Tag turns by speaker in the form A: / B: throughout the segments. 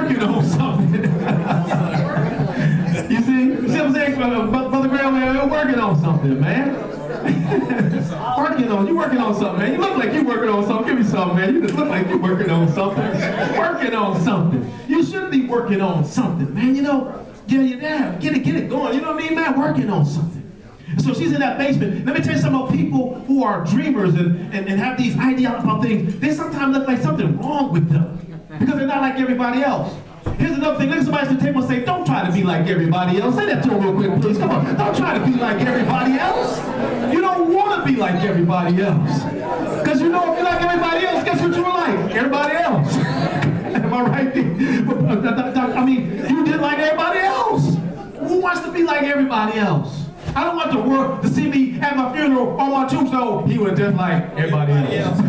A: working on something. You see what I'm saying? Brother Graham, you're working on something, man. You working on something, man. You look like you're working on something. Give me something, man. You just look like you're working on something. Working on something. You should be working on something, man. You know, get it going. You know what I mean, man? Working on something. So she's in that basement. Let me tell you something about people who are dreamers and have these ideas about things. They sometimes look like something wrong with them because they're not like everybody else. Here's another thing. Look at somebody at the table and say, don't try to be like everybody else. Say that to them real quick, please. Come on. Don't try to be like everybody else. You don't want to be like everybody else. Because you know if you're like everybody else, guess what you're like? Everybody else. Am I right? I mean, you did like everybody else. Who wants to be like everybody else? I don't want the world to see me at my funeral on my tombstone. He was just like everybody else.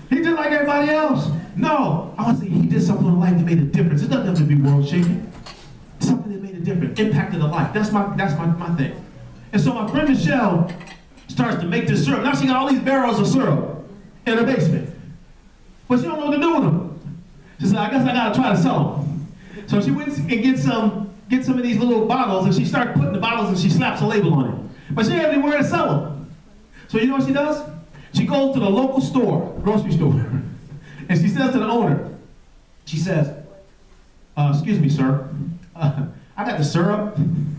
A: He did like everybody else. No, I want to say he did something in life that made a difference. It doesn't have to be world shaking. Something that made a difference, impacted a life. That's my thing. And so my friend Michelle starts to make this syrup. Now she got all these barrels of syrup in her basement, but she don't know what to do with them. She said, I guess I gotta try to sell them. So she went and get some of these little bottles, and she started putting the bottles and she slaps a label on it. But she didn't have anywhere to sell them. So you know what she does? She goes to the local store, grocery store, and she says to the owner, she says, excuse me, sir, I got the syrup, and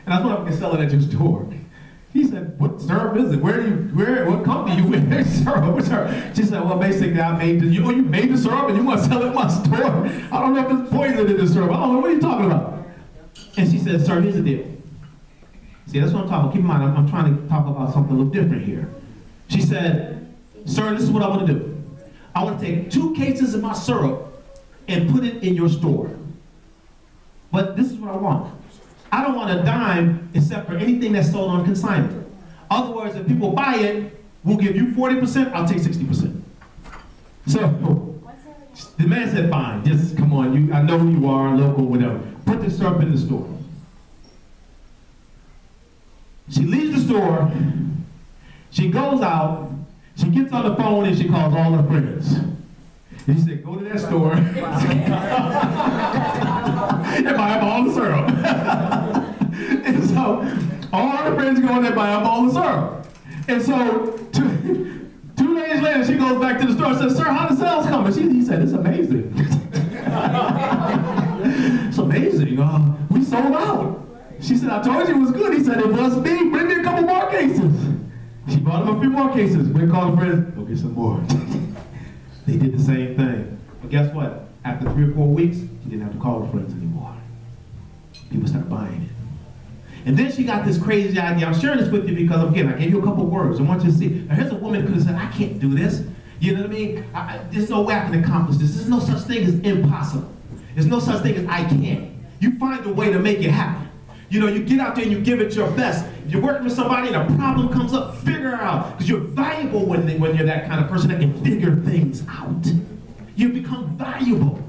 A: I thought I could sell it at your store. He said, what syrup is it? What company you with? Syrup, what syrup? She said, well, basically, I made you made the syrup and you want to sell it in my store? I don't know if it's poison in the syrup. I don't know, what are you talking about? And she said, sir, here's the deal. See, that's what I'm talking about. Keep in mind, I'm trying to talk about something a little different here. She said, sir, this is what I want to do. I want to take 2 cases of my syrup and put it in your store. But this is what I want. I don't want a dime except for anything that's sold on consignment. In other words, if people buy it, we'll give you 40%, I'll take 60%. So the man said, fine, just come on, I know who you are, local, whatever. Put the syrup in the store. She leaves the store, she goes out, she gets on the phone and she calls all her friends. And she said, go to that store and buy up all the syrup. And so all her friends go in there and buy up all the syrup. And so 2 days later, she goes back to the store and says, sir, how the sales coming? He said, it's amazing. It's amazing. We sold out. She said, I told you it was good. He said, it must be. Bring me a couple more cases. She brought him a few more cases. We called her friends, go get some more. They did the same thing. But guess what? After 3 or 4 weeks, she didn't have to call her friends anymore. People started buying it. And then she got this crazy idea. I'm sharing this with you because, again, I gave you a couple words. I want you to see. Now, here's a woman who could have said, I can't do this. You know what I mean? There's no way I can accomplish this. There's no such thing as impossible. There's no such thing as I can't. You find a way to make it happen. You know, you get out there and you give it your best. If you're working with somebody and a problem comes up, figure it out. Because you're valuable when you're that kind of person that can figure things out. You become valuable.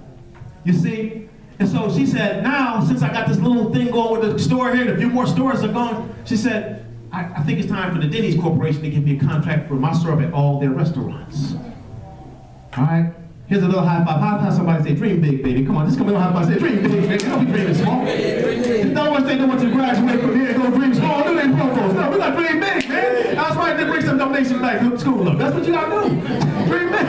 A: You see? And so she said, now, since I got this little thing going with the store here and a few more stores are gone, she said, I think it's time for the Denny's Corporation to give me a contract for my syrup at all their restaurants. All right? Here's a little high five. High five somebody, say, dream big, baby. Come on, just come in, high five, say, dream big, baby. Don't be dreaming small. Don't want to say, don't want you to graduate from here and go dream small. Do they promos? No, we got to dream big, man. That's right, they bring some donations back to school. Look, that's what you got to do. Dream big.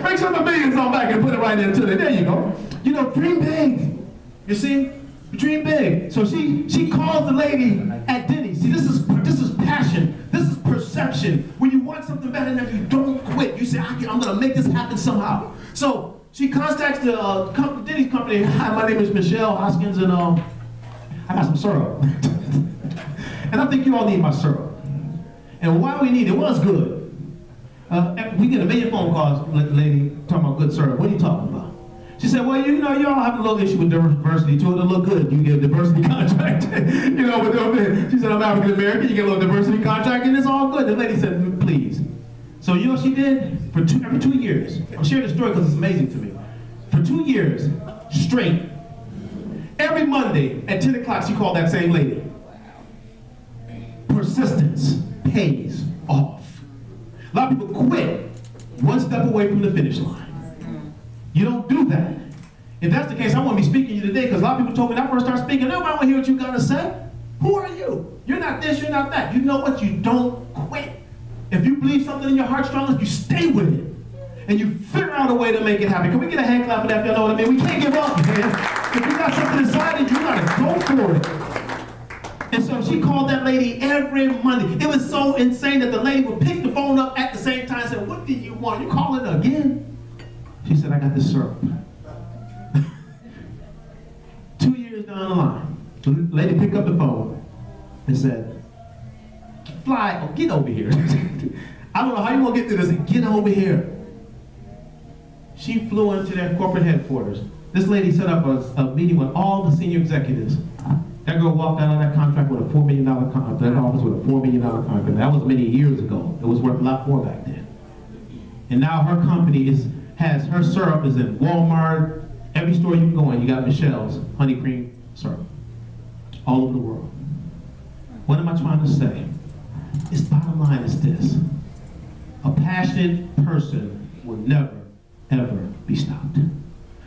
A: Bring some of the millions on back and put it right into it. There you go. You know, dream big. You see? Dream big. So she calls the lady at Denny's. See, this is passion. This is perception. When you want something better than you don't quit. You say, I'm going to make this happen somehow. So she contacts the Denny's company. Hi, my name is Michelle Hoskins, and I got some syrup. And I think you all need my syrup. And why we need it? Well, it's good. We get a million phone calls, lady, talking about good syrup. What are you talking about? She said, well, you know, y'all have a little issue with diversity. To look good, you get a diversity contract. You know, she said, I'm African American, you get a little diversity contract, and it's all good. The lady said, please. So you know what she did? For every 2 years, I'm sharing the story because it's amazing to me. For 2 years straight, every Monday at 10 o'clock, she called that same lady. Persistence pays off. A lot of people quit one step away from the finish line. You don't do that. If that's the case, I want to be speaking to you today because a lot of people told me when I first started speaking, nobody want to hear what you got to say. Who are you? You're not this, you're not that. You know what? You don't quit. If you believe something in your heart strongly, you stay with it. And you figure out a way to make it happen. Can we get a hand clap for that if y'all know what I mean? We can't give up, man. If you got something inside of you, you gotta go for it. And so she called that lady every Monday. It was so insane that the lady would pick the phone up at the same time and say, what do you want? You calling again? She said, I got this syrup. 2 years down the line, the lady picked up the phone and said, fly, or get over here. I don't know how you gonna get to this, get over here. She flew into their corporate headquarters. This lady set up a meeting with all the senior executives. That girl walked out on that contract with a $4 million contract, that office with a $4 million contract. That was many years ago. It was worth a lot more back then. And now her company has her syrup is in Walmart, every store you can go in, you got Michelle's honey cream syrup. All over the world. What am I trying to say? Its bottom line is this. A passionate person will never, ever be stopped.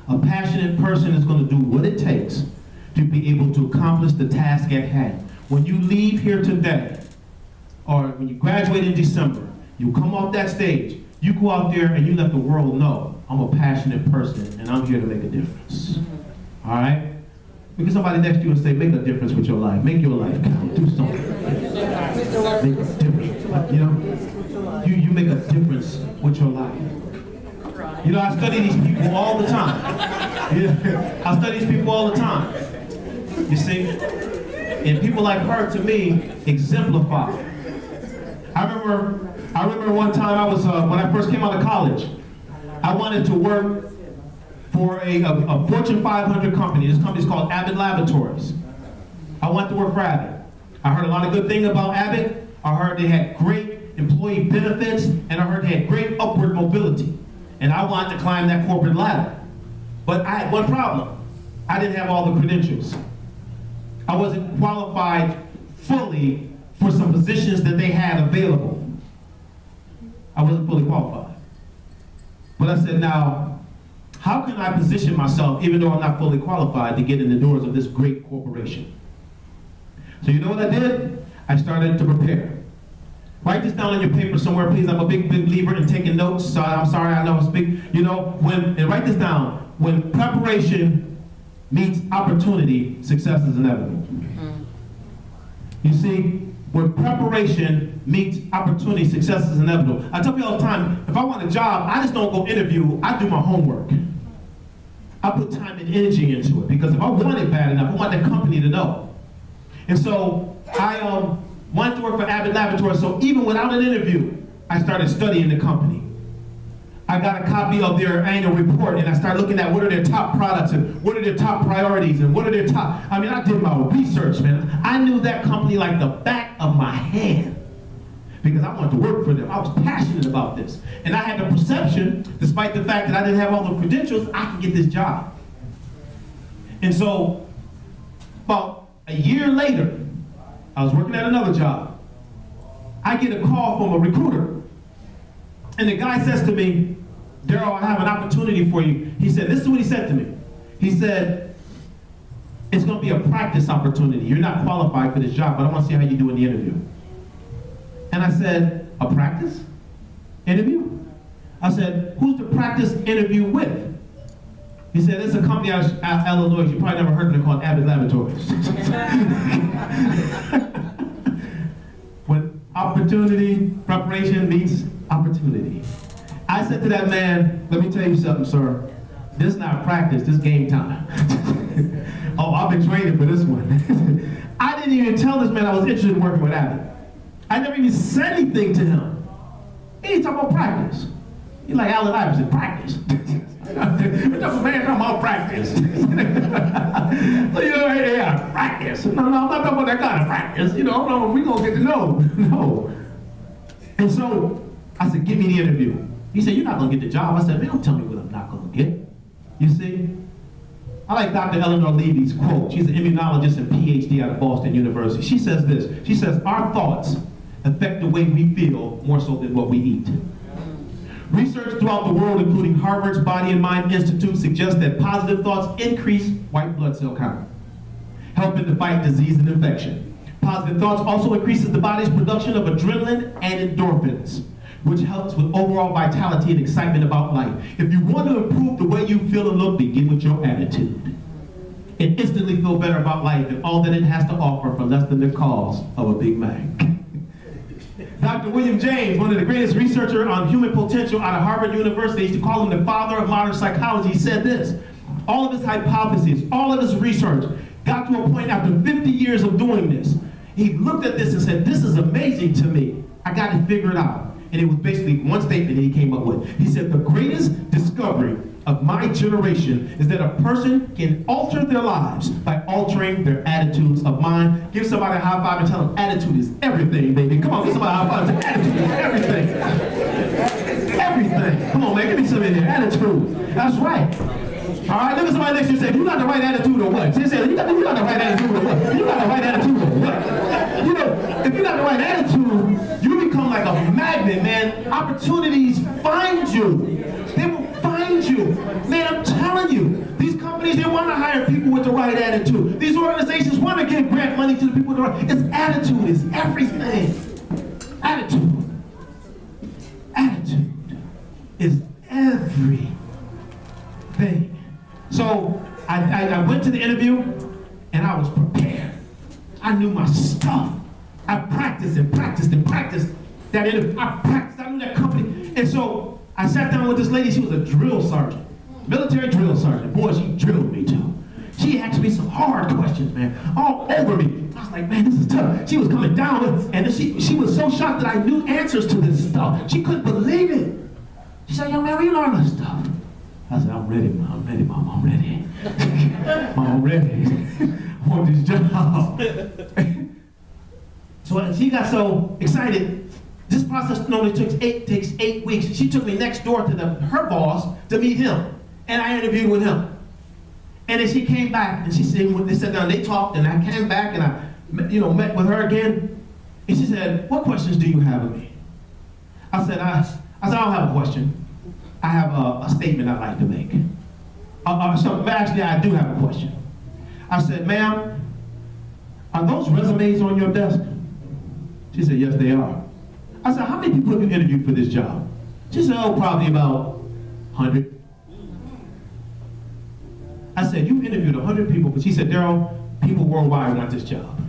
A: A passionate person is going to do what it takes to be able to accomplish the task at hand. When you leave here today, or when you graduate in December, you come off that stage, you go out there and you let the world know, I'm a passionate person and I'm here to make a difference. All right? Look at somebody next to you and say, make a difference with your life. Make your life count. Do something. Make a difference. You know? You make a difference with your life. You know, I study these people all the time. Yeah. I study these people all the time. You see? And people like her, to me, exemplify. I remember one time I was, when I first came out of college, I wanted to work for a Fortune 500 company. This company is called Abbott Laboratories. I wanted to work for Abbott. I heard a lot of good things about Abbott. I heard they had great employee benefits, and I heard they had great upward mobility. And I wanted to climb that corporate ladder. But I had one problem. I didn't have all the credentials. I wasn't qualified fully for some positions that they had available. I wasn't fully qualified. But I said, now, how can I position myself, even though I'm not fully qualified, to get in the doors of this great corporation? So you know what I did? I started to prepare. Write this down on your paper somewhere, please. I'm a big believer in taking notes, so I'm sorry, I know I speak. You know, and write this down. When preparation meets opportunity, success is inevitable. You see, when preparation meets opportunity, success is inevitable. I tell people all the time, if I want a job, I just don't go interview, I do my homework. I put time and energy into it, because if I want it bad enough, I want the company to know. And so, I wanted to work for Abbott Laboratories, so even without an interview, I started studying the company. I got a copy of their annual report, and I started looking at what are their top products, and what are their top priorities, and what are their top, I mean, I did my research, man. I knew that company like the back of my hand, because I wanted to work for them. I was passionate about this. And I had the perception, despite the fact that I didn't have all the credentials, I could get this job. And so, about a year later, I was working at another job. I get a call from a recruiter. And the guy says to me, Darrell, I have an opportunity for you. He said, this is what he said to me. He said, it's going to be a practice opportunity. You're not qualified for this job, but I want to see how you do in the interview. And I said, a practice interview? I said, who's the practice interview with? He said, it's a company out of Illinois. You probably never heard of it, called Abbott Laboratories. When opportunity, preparation meets opportunity. I said to that man, let me tell you something, sir. This is not practice, this is game time. Oh, I've been training for this one. I didn't even tell this man I was interested in working with Abbott. I never even said anything to him. He ain't talking about practice. He's like Allen Iverson, practice. What type of man talking about practice? So you know, yeah, practice. No, I'm not talking about that kind of practice. You know, we gonna get to know. No. And so I said, give me the interview. He said, you're not gonna get the job. I said, man, don't tell me what I'm not gonna get. You see? I like Dr. Eleanor Levy's quote. She's an immunologist and PhD out of Boston University. She says this. She says, our thoughts affect the way we feel more so than what we eat. Research throughout the world, including Harvard's Body and Mind Institute, suggests that positive thoughts increase white blood cell count, helping to fight disease and infection. Positive thoughts also increases the body's production of adrenaline and endorphins, which helps with overall vitality and excitement about life. If you want to improve the way you feel and look, begin with your attitude. And instantly feel better about life and all that it has to offer for less than the cost of a Big Mac. Dr. William James, one of the greatest researchers on human potential out of Harvard University, used to call him the father of modern psychology, said this: all of his hypotheses, all of his research, got to a point after 50 years of doing this. He looked at this and said, this is amazing to me. I got to figure it out. And it was basically one statement that he came up with. He said, the greatest discovery of my generation is that a person can alter their lives by altering their attitudes of mind. Give somebody a high five and tell them attitude is everything, baby. Come on, give somebody a high five and say attitude is everything. Everything. Come on, man, give me some in there. Attitude. That's right. All right, look at somebody next to you and say, you got the right attitude or what? Say, you got the right attitude or what? You got the right attitude or what? You know, if you got the right attitude, you become like a magnet, man. Opportunities find you. They will find you. Man, I'm telling you, these companies, they want to hire people with the right attitude. These organizations want to give grant money to the people with the right. It's attitude, it's everything. Attitude. Attitude is everything. So I went to the interview and I was prepared. I knew my stuff. I practiced and practiced and practiced that interview. I practiced, I knew that company. And so I sat down with this lady. She was a drill sergeant, military drill sergeant. Boy, she drilled me too. She asked me some hard questions, man, all over me. I was like, man, this is tough. She was coming down with, and she was so shocked that I knew answers to this stuff. She couldn't believe it. She said, young man, where you learn this stuff? I said, I'm ready, Mom. I'm ready, Mom. I'm ready. Mom, I'm ready. I want this job. So she got so excited. This process normally takes 8 weeks. She took me next door to her boss to meet him. And I interviewed with him. And then she came back and she said, when they sat down, they talked, and I came back and I met with her again. And she said, what questions do you have of me? I said, I don't have a question. I have a statement I'd like to make. Actually, I do have a question. I said, ma'am, are those resumes on your desk? She said, yes, they are. I said, how many people have you interviewed for this job? She said, oh, probably about 100. I said, you've interviewed 100 people, but she said, Darrell, people worldwide want this job.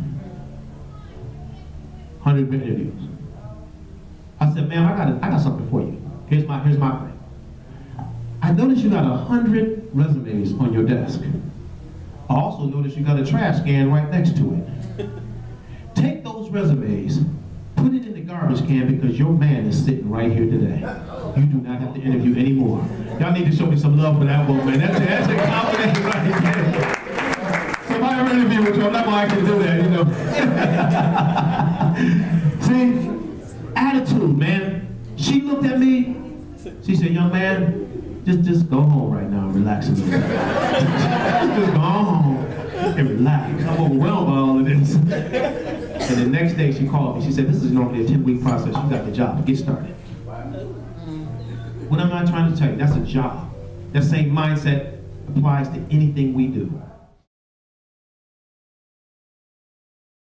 A: 100 interviews. I said, ma'am, I got something for you. Here's my thing. I noticed you got 100 resumes on your desk. I also noticed you got a trash can right next to it. Take those resumes, put it in the garbage can, because your man is sitting right here today. You do not have to interview anymore. Y'all need to show me some love for that one, man. That's a compliment right there. So if I ever interview with you, I'm not going to actually do that, you know. See, attitude, man. She looked at me. She said, young man, just go home right now and relax a little bit. Just go home and relax. I'm overwhelmed by all of this. And the next day she called me. She said, this is normally a 10-week process. You got the job. Get started. What am I trying to tell you? That's a job. That same mindset applies to anything we do.